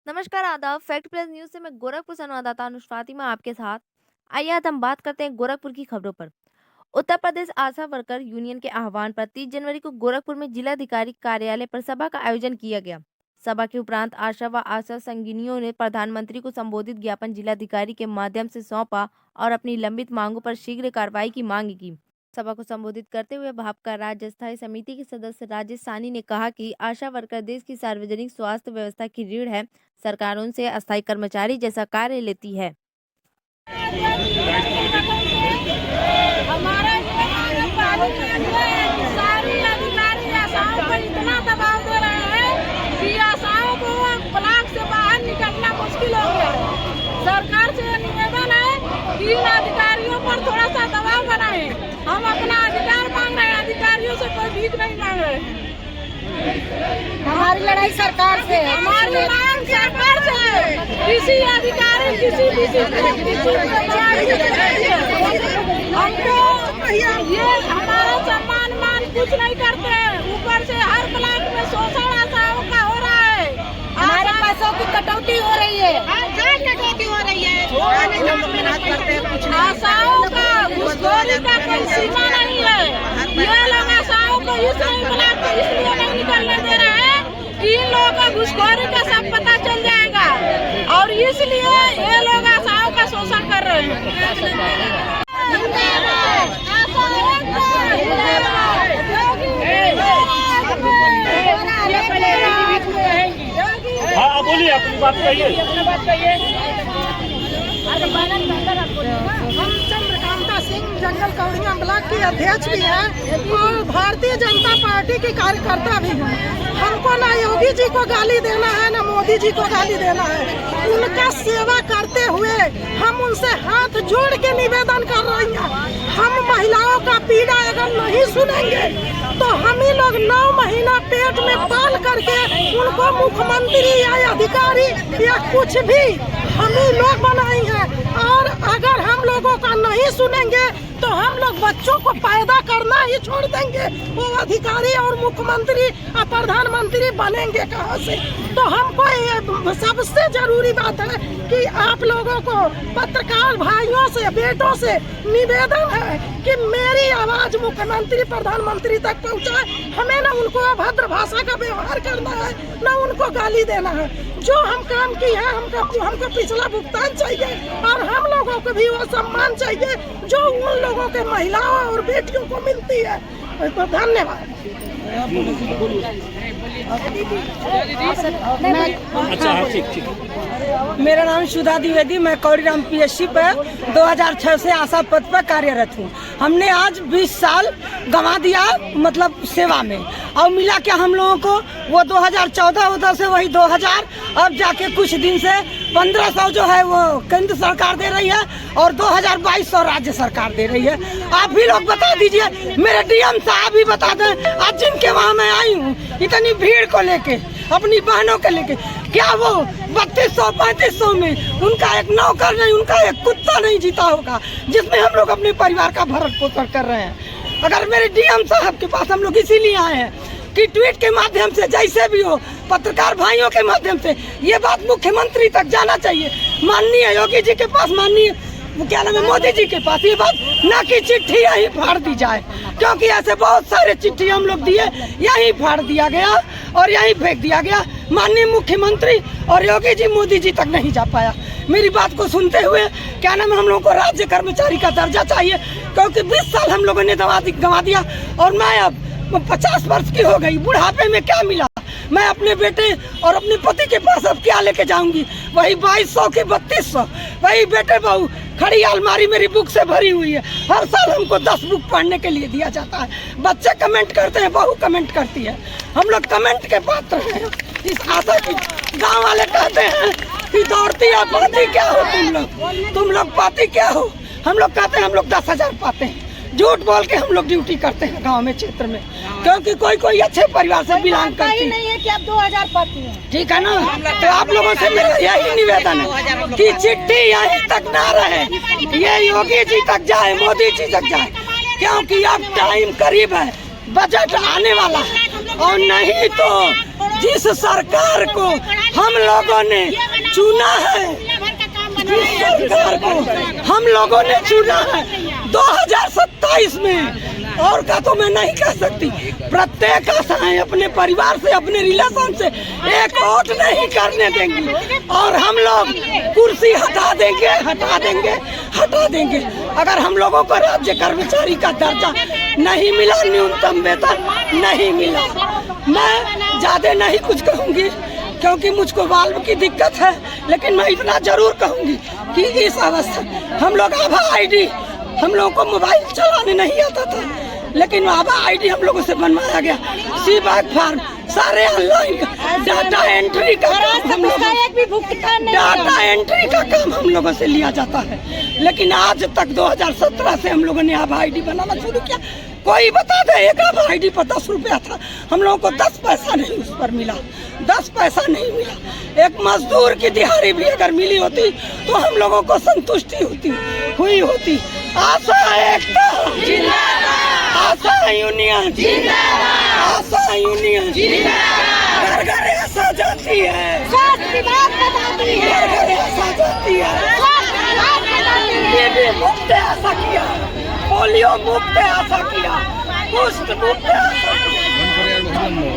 नमस्कार, आदाब। Fact plus news से मैं गोरखपुर संवाददाता अनुष फातिमा आपके साथ। आइए आज हम बात करते हैं गोरखपुर की खबरों पर। उत्तर प्रदेश आशा वर्कर यूनियन के आह्वान पर 30 जनवरी को गोरखपुर में जिलाधिकारी कार्यालय पर सभा का आयोजन किया गया। सभा के उपरांत आशा व आशा संगिनियों ने प्रधानमंत्री को संबोधित ज्ञापन जिलाधिकारी के माध्यम से सौंपा और अपनी लंबित मांगों पर शीघ्र कार्रवाई की मांग की। सभा को संबोधित करते हुए भाजपा राज्य स्थायी समिति के सदस्य राजेश सानी ने कहा कि आशा वर्कर देश की सार्वजनिक स्वास्थ्य व्यवस्था की रीढ़ है। सरकार उनसे अस्थायी कर्मचारी जैसा कार्य लेती है। हमारे सारी अधिकारी आशाओं पर इतना दबाव दे रहे हैं कि आशाओं को ब्लॉक से बाहर निकलना मुश्किल हो गया है। सरकार से निवेदन है कि इन अधिकारियों पर थोड़ा सा दबाव बनाए। हम अपना अधिकार मांग रहे हैं, अधिकारियों से कोई भीख नहीं मांग रहे हैं। हमारी लड़ाई सरकार से, हमारी मांग सरकार से, किसी अधिकारी हमको ये हमारा सम्मान मान कुछ नहीं करते हैं। ऊपर से हर ब्लॉक में शोषण आशाओं का हो रहा है। हमारे पैसों की कटौती हो रही है। कटौती हो रही है। आशाओं का घूसखोरी का कोई सीमा नहीं है। ये लोग आशाओं को इसलिए नहीं निकलने दे रहे हैं कि इन लोगों का घूसखोरी का सब पता चल जाएगा और इसलिए ये लोग आशाओं का शोषण कर रहे हैं। हाँ बोलिए, अपनी बात कहिए। हम चंद्रकांता सिंह जंगल कौड़िया ब्लॉक के अध्यक्ष भी हैं और भारतीय जनता पार्टी के कार्यकर्ता भी हैं। हमको ना योगी जी को गाली देना है ना मोदी जी को गाली देना है। उनका सेवा करते हुए हम उनसे हाथ जोड़ के निवेदन कर रही हैं। हम महिलाओं का पीड़ा अगर नहीं सुनेंगे तो हम ही लोग 9 महीना पेट में पाल करके उनको मुख्यमंत्री या अधिकारी या कुछ भी हम ही लोग बनाए हैं। और अगर हम लोगों का नहीं सुनेंगे तो हम लोग बच्चों को पैदा करना ही छोड़ देंगे। वो अधिकारी और मुख्यमंत्री और प्रधानमंत्री बनेंगे कहाँ से? तो हमको ये सबसे जरूरी बात है कि आप लोगों को पत्रकार भाइयों से बेटों से निवेदन है कि मेरी आवाज मुख्यमंत्री प्रधानमंत्री तक पहुँचाए। हमें ना उनको अभद्र भाषा का व्यवहार करना है ना उनको गाली देना है। जो हम काम किए हैं हमको पिछला भुगतान चाहिए और हम लोगों को भी वो सम्मान चाहिए जो उन लोगों के महिलाओं और बेटियों को मिलती है। तो धन्यवाद। मेरा नाम सुधा द्विवेदी, मैं कौड़ीराम PSC पर 2006 से आशा पद पर कार्यरत हूँ। हमने आज 20 साल गंवा दिया मतलब सेवा में, और मिला क्या हम लोगों को वो 2014 उधर से वही 2000, अब जाके कुछ दिन से 1500 जो है वो केंद्र सरकार दे रही है और 2200 राज्य सरकार दे रही है। आप भी लोग बता दीजिए, मेरे DM साहब भी बता दें। आज जिनके वहाँ मैं आई हूँ इतनी भीड़ को लेके, अपनी बहनों के लेके, क्या वो 3200-3500 में उनका एक नौकर नहीं, उनका एक कुत्ता नहीं जीता होगा जिसमें हम लोग अपने परिवार का भरण पोषण कर रहे हैं। अगर मेरे DM साहब के पास हम लोग इसीलिए आए हैं कि ट्वीट के माध्यम से जैसे भी हो, पत्रकार भाइयों के माध्यम से ये बात मुख्यमंत्री तक जाना चाहिए, माननीय योगी जी के पास, माननीय क्या नाम है मोदी जी के पास, ये बात ना कि चिट्ठी यहीं फाड़ दी जाए, क्योंकि ऐसे बहुत सारे चिट्ठी हम लोग दिए, यहीं फाड़ दिया गया और यहीं फेंक दिया गया। माननीय मुख्यमंत्री और योगी जी मोदी जी तक नहीं जा पाया। मेरी बात को सुनते हुए क्या नाम है हम लोगों को राज्य कर्मचारी का दर्जा चाहिए, क्योंकि 20 साल हम लोगों ने गंवा दिया और मैं अब 50 वर्ष की हो गई। बुढ़ापे में क्या मिला? मैं अपने बेटे और अपने पति के पास अब क्या लेके जाऊंगी? वही 2200 की 3200, वही बेटे बहू खड़ी अलमारी मेरी बुक से भरी हुई है। हर साल हमको 10 बुक पढ़ने के लिए दिया जाता है। बच्चे कमेंट करते हैं, बहू कमेंट करती है, हम लोग कमेंट के पात्र हैं। इस आशा की गाँव वाले कहते हैं कि दौड़ती है पाती क्या हो तुम लोग पाती क्या हो? हम लोग कहते हैं हम लोग 10,000 पाते हैं। झूठ बोल के हम लोग ड्यूटी करते हैं गांव में, क्षेत्र में, क्योंकि कोई अच्छे परिवार से बिलोंग करती है। नहीं है कि आप 2000 पाती हैं। ठीक है ना? तो आप लोगों से मेरा यही निवेदन है कि चिट्ठी यहीं तक ना रहे, ये योगी जी तक जाए, मोदी जी तक जाए, क्योंकि अब टाइम करीब है, बजट आने वाला है। और नहीं तो जिस सरकार को हम लोगों ने चुना है, जिस सरकार को हम लोगों ने चुना है 2027 में, और का तो मैं नहीं कह सकती। प्रत्येक आशाएं अपने परिवार से, अपने रिलेशन से एक वोट नहीं करने देंगे, और हम लोग कुर्सी हटा देंगे, हटा देंगे, हटा देंगे। अगर हम लोगों को राज्य कर्मचारी का दर्जा नहीं मिला, न्यूनतम वेतन नहीं मिला, मैं ज्यादा नहीं कुछ कहूँगी क्योंकि मुझको वाल्व की दिक्कत है, लेकिन मैं इतना जरूर कहूँगी कि इस अवस्था हम लोग आभा आईडी, हम लोगों को मोबाइल चलाने नहीं आता था, लेकिन आभा आईडी हम लोगों से बनवाया गया। सी बैक फार्म सारे ऑनलाइन डाटा एंट्री का काम हम लोग, डाटा एंट्री का काम हम लोगों से लिया जाता है, लेकिन आज तक 2017 से हम लोगों ने आभा आईडी बनाना शुरू किया। कोई बता दे, एक आभा आईडी पर 10 रुपया था, हम लोगों को 10 पैसा नहीं उस पर मिला, 10 पैसा नहीं मिला। एक मजदूर की दिहाड़ी भी अगर मिली होती तो हम लोगों को संतुष्टि हुई होती। आशा एकता जिंदाबाद, आशा यूनियन जिंदाबाद, आशा यूनियन जिंदाबाद। घर घर आशा जाती है, स्वास्थ्य विभाग बताती है, घर घर आशा जाती है, टीबी मुक्त आशा किया, पोलियो मुक्त आशा किया, कुष्ठ मुक्त आशा किया।